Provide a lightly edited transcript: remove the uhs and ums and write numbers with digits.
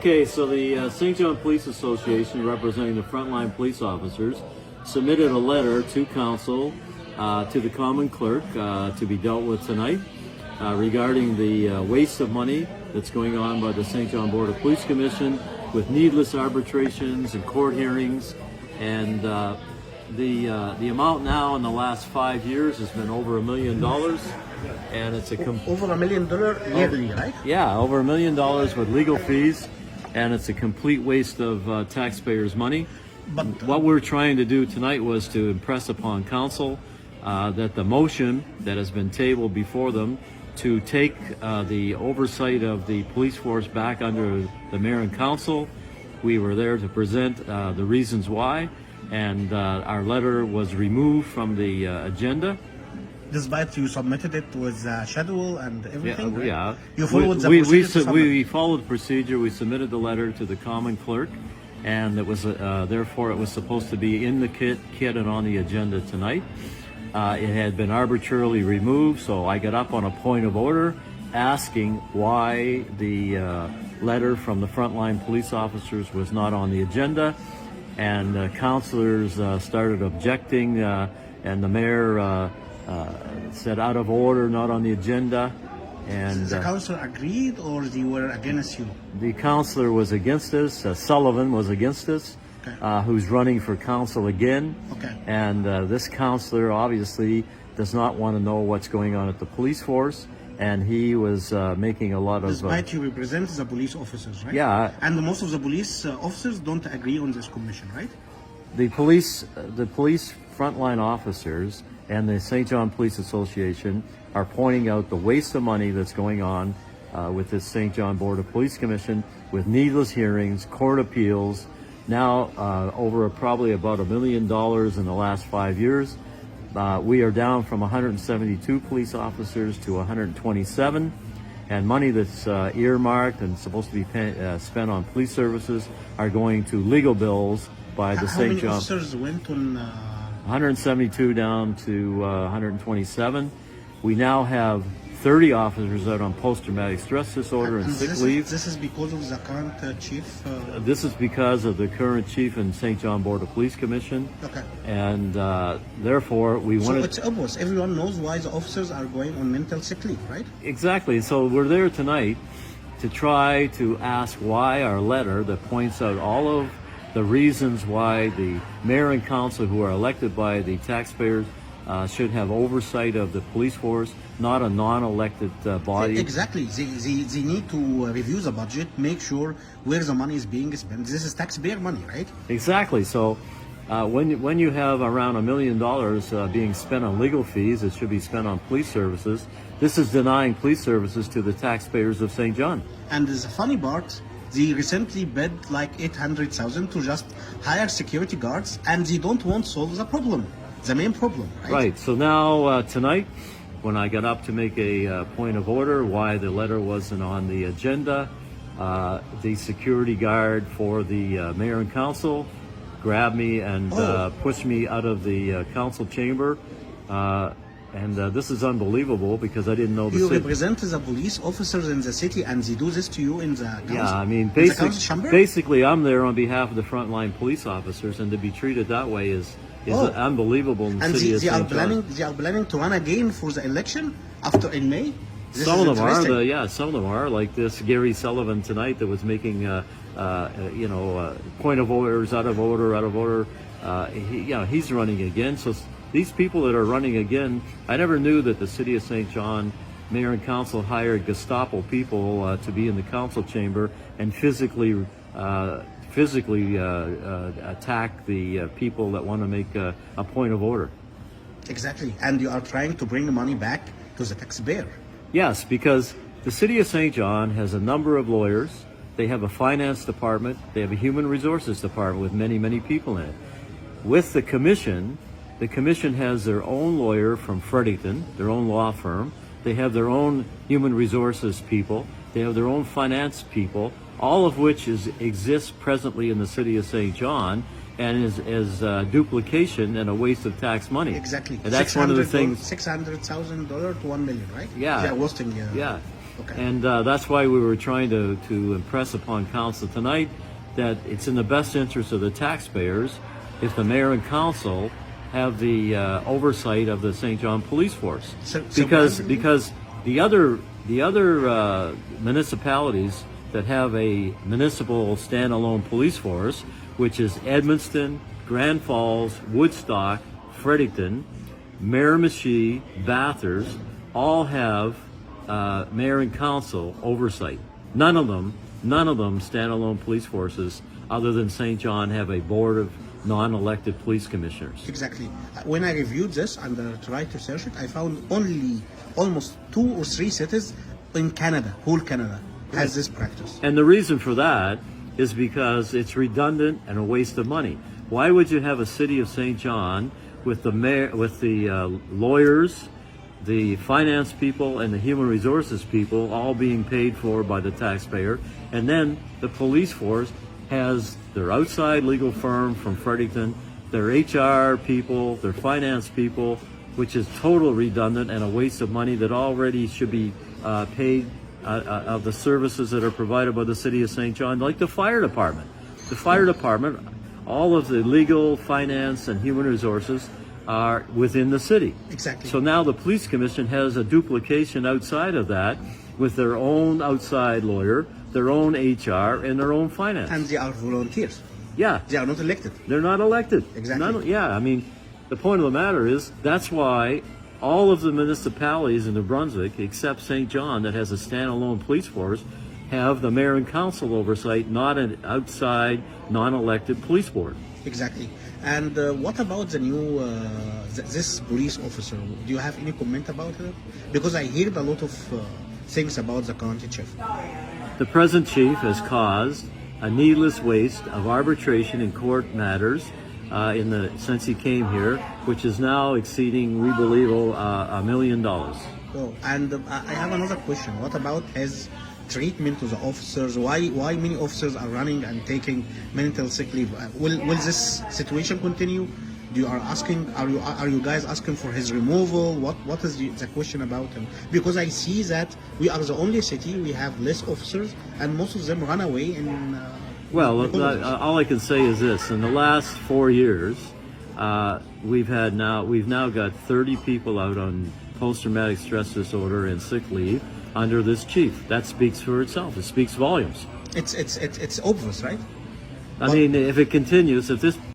Okay, so the St. John Police Association, representing the Frontline police officers, submitted a letter to council, to the common clerk, to be dealt with tonight, regarding the waste of money that's going on by the St. John Board of Police Commission with needless arbitrations and court hearings, and the amount now in the last 5 years has been over $1 million, and it's over $1 million yearly, right? Yeah, over $1 million with legal fees. And it's a complete waste of taxpayers' money. But what we're trying to do tonight was to impress upon council that the motion that has been tabled before them to take the oversight of the police force back under the mayor and council. We were there to present the reasons why, and our letter was removed from the agenda. Despite you submitted it with schedule and everything, right? Yeah. You followed the procedure. We followed the procedure. We submitted the letter to the common clerk, and it was therefore it was supposed to be in the kit and on the agenda tonight. It had been arbitrarily removed, so I got up on a point of order, asking why the letter from the Frontline police officers was not on the agenda, and councilors started objecting, and the mayor said out of order, not on the agenda. And the council agreed, or they were against you? The councilor was against us. Sullivan was against us, okay. Who's running for council again. Okay. And this councilor obviously does not want to know what's going on at the police force, and he was making a lot of... Despite you represent the police officers, right? Yeah. And most of the police officers don't agree on this commission, right? The police frontline officers and the St. John Police Association are pointing out the waste of money that's going on with this St. John Board of Police Commission, with needless hearings, court appeals, now over probably about $1 million in the last 5 years. We are down from 172 police officers to 127, and money that's earmarked and supposed to be spent on police services are going to legal bills by the St. John. How many officers went on... 172 down to 127. We now have 30 officers out on post-traumatic stress disorder and sick leave. This is because of the current chief? This is because of the current chief in St. John Board of Police Commission. Okay. And therefore, we wanted... So it's obvious. Everyone knows why the officers are going on mental sick leave, right? Exactly. So we're there tonight to try to ask why our letter that points out all of the reasons why the mayor and council, who are elected by the taxpayers, should have oversight of the police force, not a non-elected body. Exactly. They need to review the budget, make sure where the money is being spent. This is taxpayer money, right? Exactly. So when you have around $1 million being spent on legal fees, it should be spent on police services. This is denying police services to the taxpayers of St. John. And the funny part, they recently bid like $800,000 to just hire security guards, and they don't want to solve the problem, the main problem, right? Right. So now tonight, when I got up to make a point of order why the letter wasn't on the agenda, the security guard for the mayor and council grabbed me and pushed me out of the council chamber. And this is unbelievable because I didn't know the city. You represent the police officers in the city, and they do this to you in the council? Yeah, I mean, basically I'm there on behalf of the frontline police officers, and to be treated that way is unbelievable in the city of St. John. They are planning to run again for the election in May? Some of them are, some of them are, like this Gary Sullivan tonight that was making, point of orders, out of order. He's running again. So these people that are running again, I never knew that the city of St. John mayor and council hired Gestapo people to be in the council chamber and physically attack the people that want to make a point of order. Exactly. And you are trying to bring the money back to the taxpayer. Yes, because the city of St. John has a number of lawyers. They have a finance department. They have a human resources department with many, many people in it. With the commission has their own lawyer from Fredericton, their own law firm. They have their own human resources people. They have their own finance people, all of which exists presently in the city of St. John, and is duplication and a waste of tax money. Exactly. And that's one of the things. $600,000 to $1 million, right? Yeah. They're wasting. Yeah. Okay. And that's why we were trying to impress upon council tonight that it's in the best interest of the taxpayers if the mayor and council have the oversight of the St. John Police Force. Because the other municipalities that have a municipal standalone police force, which is Edmundston, Grand Falls, Woodstock, Fredericton, Miramichi, Bathurst, all have mayor and council oversight. None of them standalone police forces other than St. John have a board of non-elected police commissioners. Exactly. When I reviewed this and tried to search it, I found only almost 2 or 3 cities in Canada, whole Canada, has this practice. And the reason for that is because it's redundant and a waste of money. Why would you have a city of St. John with the mayor, with the lawyers, the finance people, and the human resources people all being paid for by the taxpayer, and then the police force has their outside legal firm from Fredericton, their HR people, their finance people, which is total redundant and a waste of money that already should be paid of the services that are provided by the city of St. John, like the fire department. The fire department, all of the legal, finance, and human resources are within the city. Exactly. So now the police commission has a duplication outside of that with their own outside lawyer, their own HR, and their own finance. And they are volunteers. Yeah. They are not elected. They're not elected. Exactly. I mean, the point of the matter is that's why all of the municipalities in New Brunswick, except St. John, that has a standalone police force, have the mayor and council oversight, not an outside, non-elected police board. Exactly. And what about the new, this police officer? Do you have any comment about it? Because I heard a lot of things about the county chief. The present chief has caused a needless waste of arbitration in court matters since he came here, which is now exceeding, we believe, $1 million. Oh, and I have another question. What about his treatment to the officers? Why many officers are running and taking mental sick leave? Will this situation continue? Are you guys asking for his removal? What is the question about him? Because I see that we are the only city we have less officers, and most of them run away in. Well, all I can say is this: in the last 4 years, we've now got 30 people out on post-traumatic stress disorder and sick leave under this chief. That speaks for itself. It speaks volumes. It's obvious, right? I mean, if it continues, if this